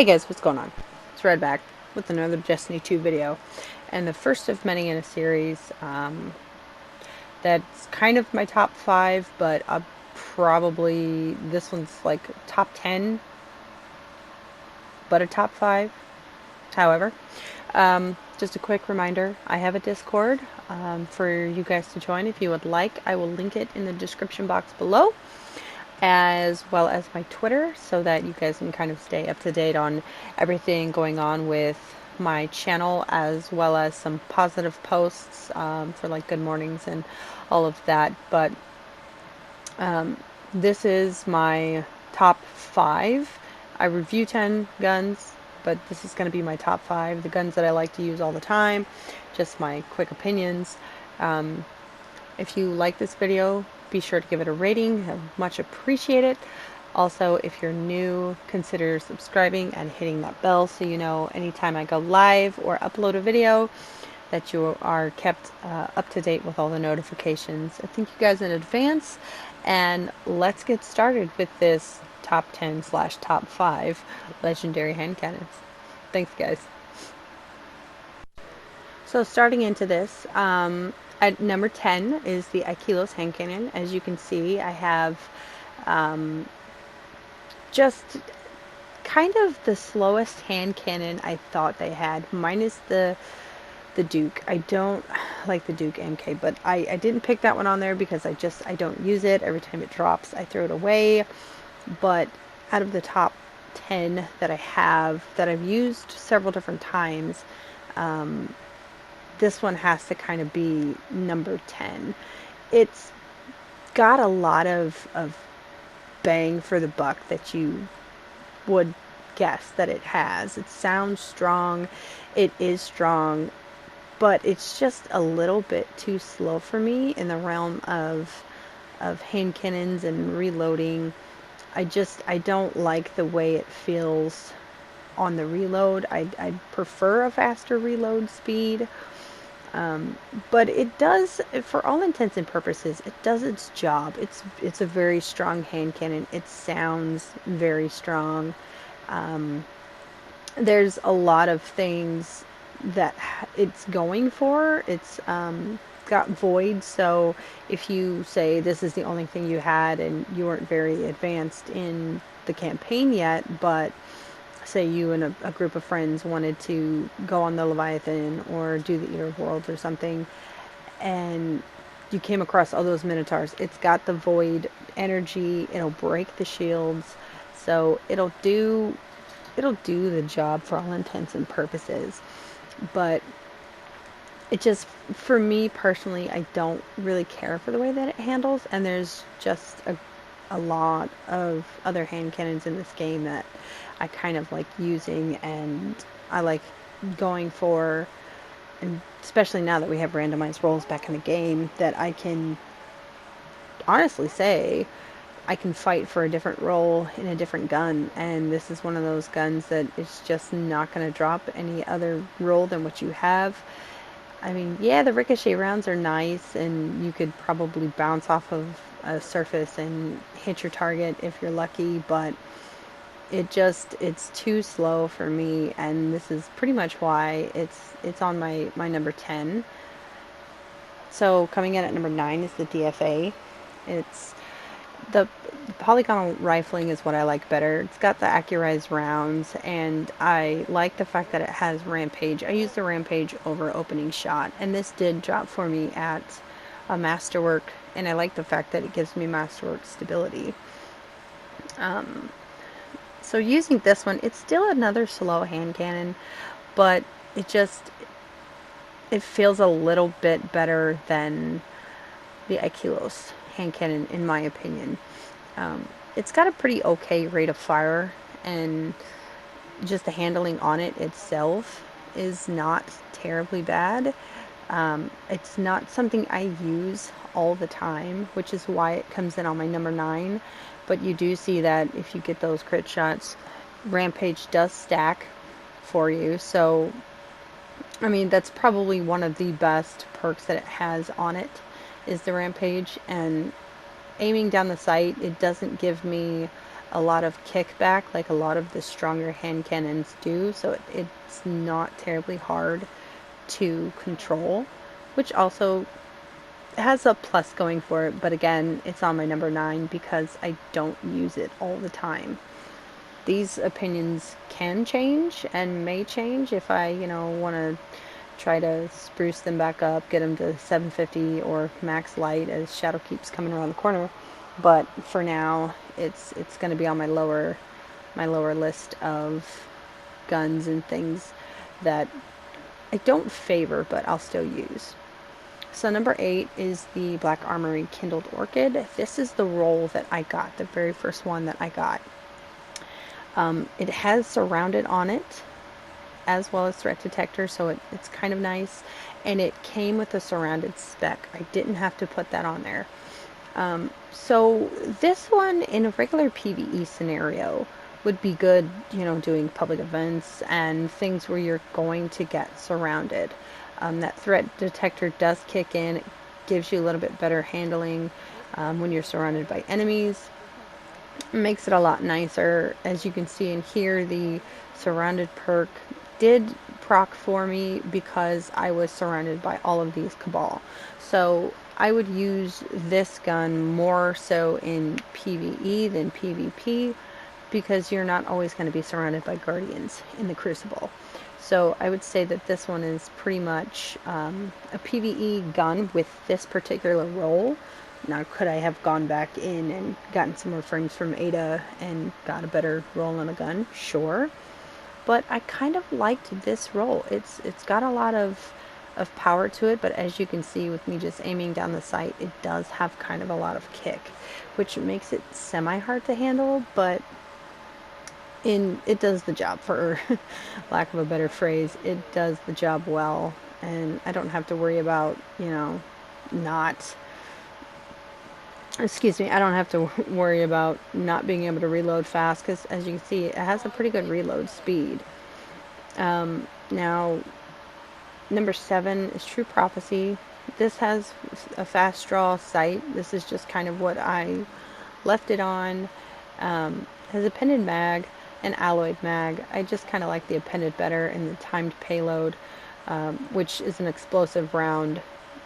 Hey guys, what's going on? It's Red back with another Destiny 2 video, and the first of many in a series. That's kind of my top 5, but probably this one's like top 10, but a top 5. However, just a quick reminder, I have a Discord for you guys to join if you would like. I will link it in the description box below, as well as my Twitter, so that you guys can kind of stay up to date on everything going on with my channel, as well as some positive posts for like good mornings and all of that. But this is my top 5. I review 10 guns, but this is going to be my top 5, the guns that I like to use all the time, just my quick opinions. If you like this video, be sure to give it a rating. I much appreciate it. Also, if you're new, consider subscribing and hitting that bell so you know anytime I go live or upload a video that you are kept up to date with all the notifications. I thank you guys in advance, and let's get started with this top 10 slash top 5 legendary hand cannons. Thanks, guys. So starting into this, at number 10 is the Aikilos hand cannon. As you can see, I have just kind of the slowest hand cannon I thought they had, minus the Duke. I don't like the Duke MK, but I didn't pick that one on there because I don't use it. Every time it drops, I throw it away. But out of the top 10 that I have, that I've used several different times, this one has to kind of be number 10. It's got a lot of bang for the buck that you would guess that it has. It sounds strong. It is strong, but it's just a little bit too slow for me in the realm of hand cannons and reloading. I don't like the way it feels on the reload. I prefer a faster reload speed. But it does, for all intents and purposes, it does its job. It's a very strong hand cannon. It sounds very strong. There's a lot of things that it's going for. It's got void, so if you say this is the only thing you had and you weren't very advanced in the campaign yet, but say you and a group of friends wanted to go on the Leviathan or do the Eater of Worlds or something, and you came across all those Minotaurs, it's got the void energy. It'll break the shields, so it'll do the job for all intents and purposes. But it just, for me personally, I don't really care for the way that it handles, and there's just a lot of other hand cannons in this game that I kind of like using, and I like going for, and especially now that we have randomized rolls back in the game, that I can honestly say I can fight for a different role in a different gun, and this is one of those guns that is just not going to drop any other role than what you have. I mean, yeah, the ricochet rounds are nice, and you could probably bounce off of a surface and hit your target if you're lucky, but it's too slow for me, and this is pretty much why it's on my number 10. So coming in at number 9 is the DFA. It's the polygonal rifling is what I like better. It's got the accurized rounds, and I like the fact that it has rampage. I use the rampage over opening shot, and this did drop for me at a masterwork, and I like the fact that it gives me masterwork stability. So using this one, it's still another slow hand cannon, but it feels a little bit better than the Aikilos hand cannon, in my opinion. It's got a pretty okay rate of fire, and just the handling on it itself is not terribly bad. It's not something I use all the time, which is why it comes in on my number 9. But you do see that if you get those crit shots, Rampage does stack for you. So, I mean, that's probably one of the best perks that it has on it, is the Rampage. And aiming down the sight, it doesn't give me a lot of kickback like a lot of the stronger hand cannons do, so it's not terribly hard to control, which also has a plus going for it, but again, it's on my number 9 because I don't use it all the time. These opinions can change and may change if I, want to try to spruce them back up, get them to 750 or max light as shadow keeps coming around the corner. But for now, it's going to be on my lower list of guns and things that I don't favor, but I'll still use. So number 8 is the Black Armory Kindled Orchid. This is the roll that I got, the very first one that I got. It has surrounded on it, as well as threat detector, so it's kind of nice. And it came with a surrounded spec. I didn't have to put that on there. So this one in a regular PvE scenario would be good, doing public events and things where you're going to get surrounded. That threat detector does kick in. It gives you a little bit better handling when you're surrounded by enemies. It makes it a lot nicer. As you can see in here, the surrounded perk did proc for me because I was surrounded by all of these Cabal. So I would use this gun more so in PvE than PvP because you're not always going to be surrounded by Guardians in the Crucible. So I would say that this one is pretty much a PvE gun with this particular role. Now, could I have gone back in and gotten some more frames from Ada and got a better roll on a gun? Sure. But I kind of liked this roll. It's got a lot of power to it, but as you can see with me just aiming down the sight, it does have kind of a lot of kick, which makes it semi-hard to handle, but it does the job, for lack of a better phrase. It does the job well, and I don't have to worry about, not... Excuse me, I don't have to worry about not being able to reload fast, because as you can see, it has a pretty good reload speed. Now, number 7 is True Prophecy. This has a fast draw sight. This is just kind of what I left it on. Has a pendant mag and alloyed mag. I just kind of like the appended better, and the timed payload, which is an explosive round.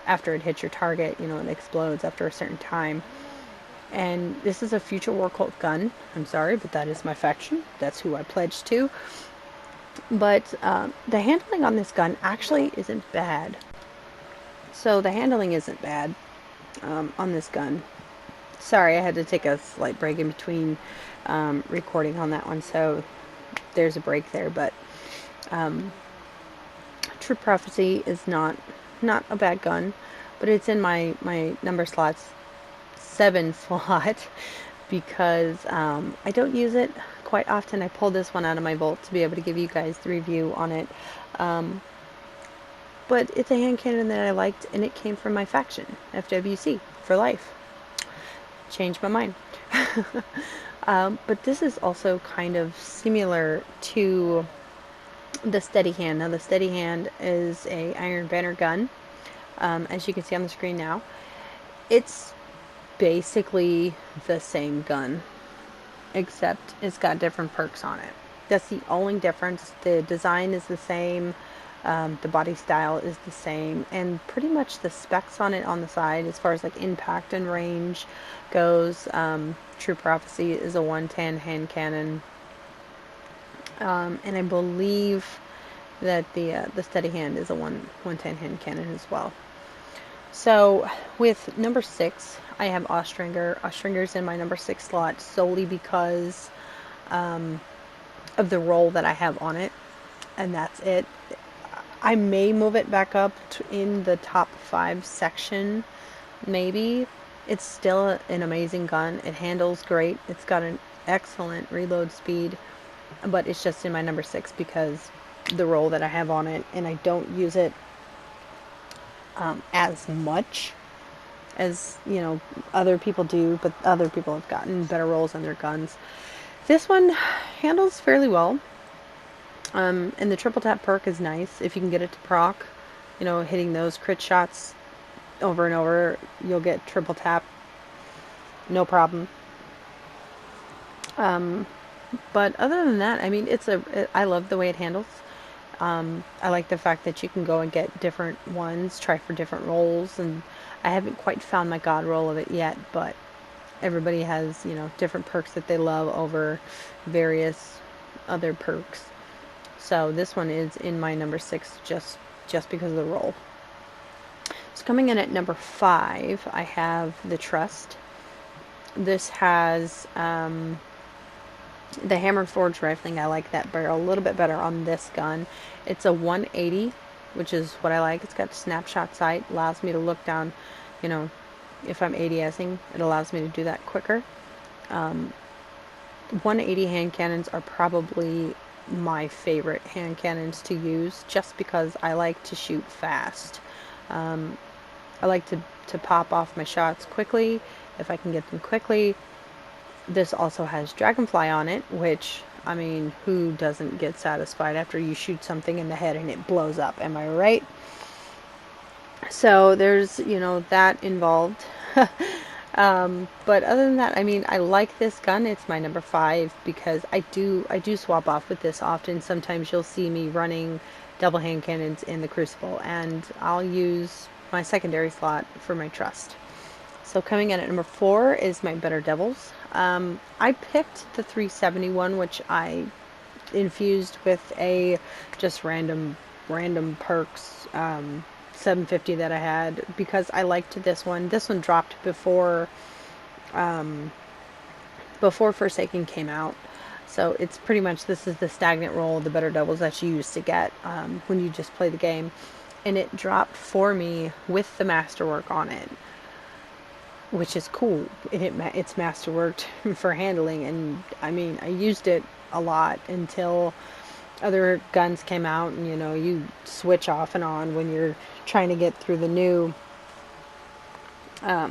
After it hits your target, it explodes after a certain time. And this is a future War Cult gun. I'm sorry, but that is my faction. That's who I pledged to. But the handling on this gun actually isn't bad. So the handling isn't bad on this gun. Sorry, I had to take a slight break in between recording on that one, so there's a break there. But True Prophecy is not a bad gun, but it's in my number 7 slot because I don't use it quite often. I pulled this one out of my vault to be able to give you guys the review on it. But it's a hand cannon that I liked, and it came from my faction, FWC, for life. Changed my mind. But this is also kind of similar to the Steady Hand. Now, the Steady Hand is a Iron Banner gun, as you can see on the screen now. It's basically the same gun, except it's got different perks on it. That's the only difference. The design is the same, the body style is the same, and pretty much the specs on it on the side, as far as like impact and range goes. True Prophecy is a 110 hand cannon, and I believe that the Steady Hand is a 110 hand cannon as well. So with number 6, I have Austringer. Austringer's in my number 6 slot solely because of the roll that I have on it, and that's it. I may move it back up in the top 5 section, maybe. It's still an amazing gun. It handles great. It's got an excellent reload speed, but it's just in my number 6 because the roll that I have on it, and I don't use it as much as other people do, but other people have gotten better rolls on their guns. This one handles fairly well, and the triple tap perk is nice if you can get it to proc. Hitting those crit shots over and over, you'll get triple tap, no problem. But other than that, I mean, I love the way it handles. I like the fact that you can go and get different ones, try for different roles, and I haven't quite found my god roll of it yet, but everybody has, different perks that they love over various other perks. So this one is in my number 6 just because of the roll. So coming in at number 5, I have the Trust. This has the hammer forged rifling. I like that barrel a little bit better on this gun. It's a 180, which is what I like. It's got snapshot sight, allows me to look down, you know, if I'm ADSing, it allows me to do that quicker. 180 hand cannons are probably my favorite hand cannons to use just because I like to shoot fast. I like to pop off my shots quickly if I can get them quickly. This also has Dragonfly on it, which, I mean, who doesn't get satisfied after you shoot something in the head and it blows up? Am I right? So there's, that involved. But other than that, I mean, I like this gun. It's my number 5 because I do swap off with this often. Sometimes you'll see me running double hand cannons in the Crucible, and I'll use my secondary slot for my Trust. So coming in at number 4 is my Better Devils. I picked the 371, which I infused with a just random perks 750 that I had because I liked this one. This one dropped before Forsaken came out. So it's pretty much, this is the stagnant roll, the Better Devils that you used to get when you just play the game. And it dropped for me with the Masterwork on it, which is cool. It's masterworked for handling, and I mean, I used it a lot until other guns came out, and you switch off and on when you're trying to get through the new, you're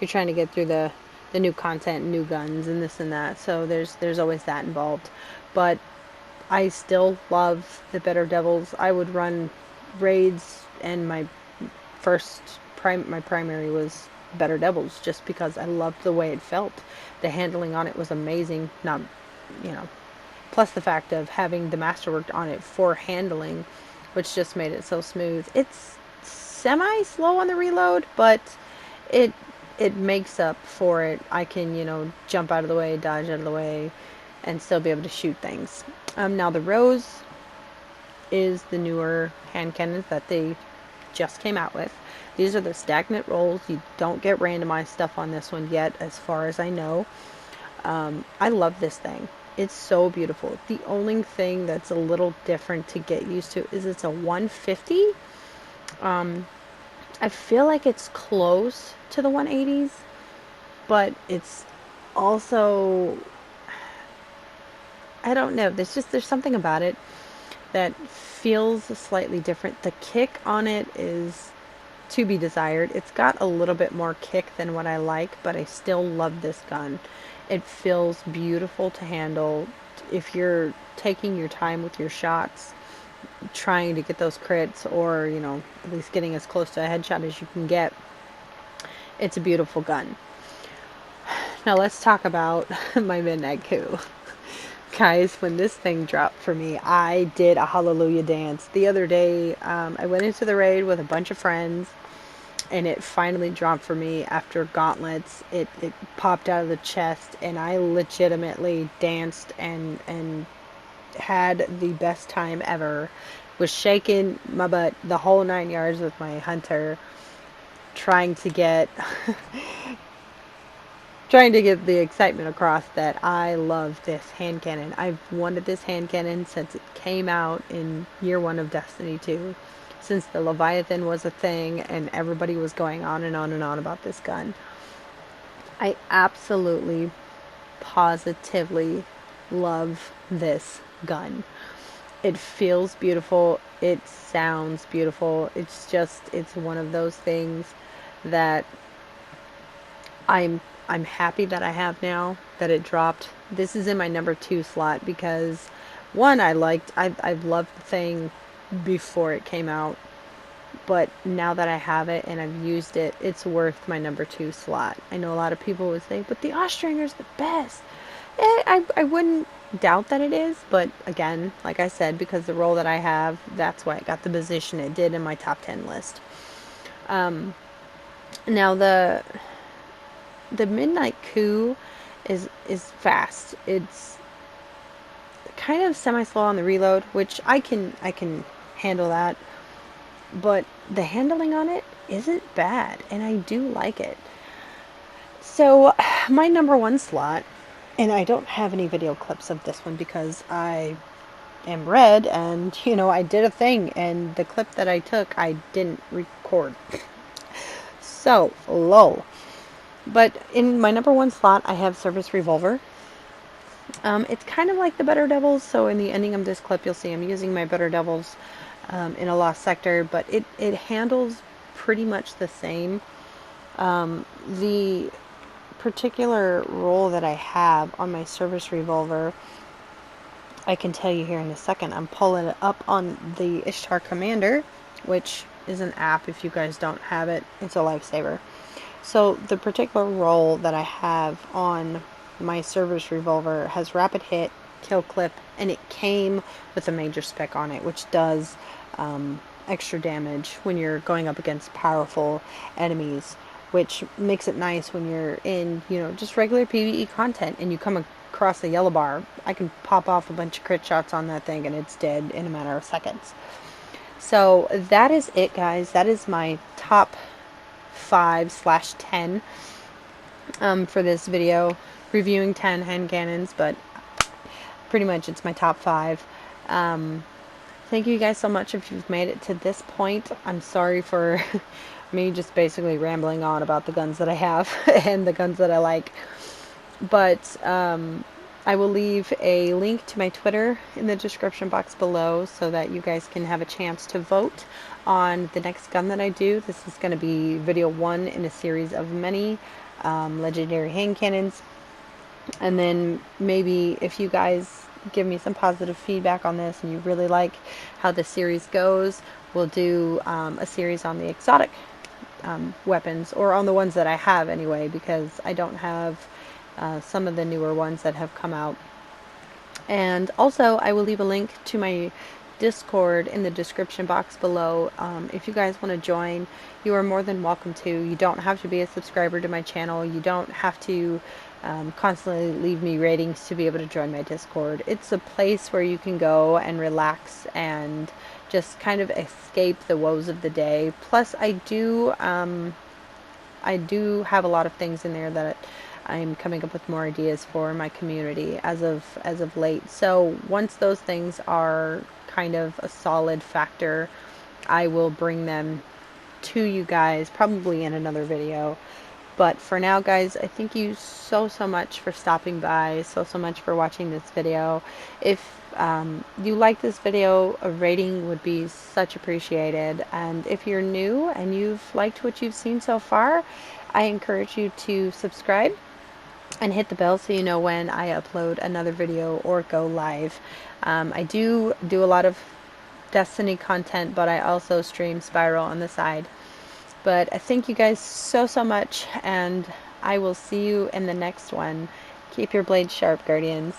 trying to get through the new content, new guns, and this and that. So there's always that involved, but I still love the Better Devils. I would run raids, and my primary was Better Devils just because I loved the way it felt. The handling on it was amazing. Not, you know, plus the fact of having the Masterwork on it for handling, which just made it so smooth. It's semi slow on the reload, but it it makes up for it. I can, jump out of the way, dodge out of the way, and still be able to shoot things. Now the Rose is the newer hand cannons that they just came out with. These are the stagnant rolls. You don't get randomized stuff on this one yet, as far as I know. I love this thing. It's so beautiful. The only thing that's a little different to get used to is it's a 150. I feel like it's close to the 180s, but it's also, I don't know. There's something about it that feels slightly different. The kick on it is to be desired. It's got a little bit more kick than what I like, but I still love this gun. It feels beautiful to handle. If you're taking your time with your shots, trying to get those crits, or, at least getting as close to a headshot as you can get, it's a beautiful gun. Now let's talk about my midnight coup. Guys, when this thing dropped for me, I did a hallelujah dance. The other day, I went into the raid with a bunch of friends, and it finally dropped for me after gauntlets. It popped out of the chest, and I legitimately danced and had the best time ever. Was shaking my butt the whole 9 yards with my hunter, trying to get the excitement across that I love this hand cannon. I've wanted this hand cannon since it came out in year 1 of Destiny 2. Since the Leviathan was a thing and everybody was going on and on and on about this gun. I absolutely, positively love this gun. It feels beautiful. It sounds beautiful. It's one of those things that I'm happy that I have now, that it dropped. This is in my number 2 slot because, one, I loved the thing before it came out, but now that I have it and I've used it, it's worth my number 2 slot. I know a lot of people would say, but the Ostringer's the best. I wouldn't doubt that it is, but again, like I said, because the role that I have, that's why it got the position it did in my top 10 list. Now the Midnight Coup is fast. It's kind of semi slow on the reload, which I can handle that. But the handling on it isn't bad, and I do like it. So my number one slot, and I don't have any video clips of this one because I am red, and I did a thing, and the clip that I took I didn't record. So lol. But in my number one slot, I have Service Revolver. It's kind of like the Better Devils, so in the ending of this clip, you'll see I'm using my Better Devils in a lost sector, but it handles pretty much the same. The particular role that I have on my Service Revolver, I can tell you here in a second. I'm pulling it up on the Ishtar Commander, which is an app. If you guys don't have it, it's a lifesaver. So the particular role that I have on my Service Revolver has rapid hit, kill clip, and it came with a major spec on it, which does extra damage when you're going up against powerful enemies, which makes it nice when you're in, just regular PvE content and you come across a yellow bar. I can pop off a bunch of crit shots on that thing and it's dead in a matter of seconds. So that is it, guys. That is my top 5/10 for this video, reviewing 10 hand cannons, but pretty much it's my top 5. Thank you guys so much if you've made it to this point. I'm sorry for me just basically rambling on about the guns that I have and the guns that I like. But I will leave a link to my Twitter in the description box below so that you guys can have a chance to vote on the next gun that I do. This is going to be video 1 in a series of many legendary hand cannons. And then maybe if you guys give me some positive feedback on this and you really like how the series goes, we'll do a series on the exotic weapons, or on the ones that I have anyway, because I don't have some of the newer ones that have come out. And also I will leave a link to my Discord in the description box below. If you guys want to join, you are more than welcome to. You don't have to be a subscriber to my channel. You don't have to constantly leave me ratings to be able to join my Discord. It's a place where you can go and relax and just kind of escape the woes of the day. Plus, I do have a lot of things in there that I'm coming up with more ideas for my community as of late. So once those things are kind of a solid factor, I will bring them to you guys probably in another video. But for now, guys, I thank you so much for stopping by, so much for watching this video. If you like this video, a rating would be such appreciated. And if you're new and you've liked what you've seen so far, I encourage you to subscribe and hit the bell so you know when I upload another video or go live. I do a lot of Destiny content, but I also stream Spiral on the side. But I thank you guys so much, and I will see you in the next one. Keep your blades sharp, Guardians.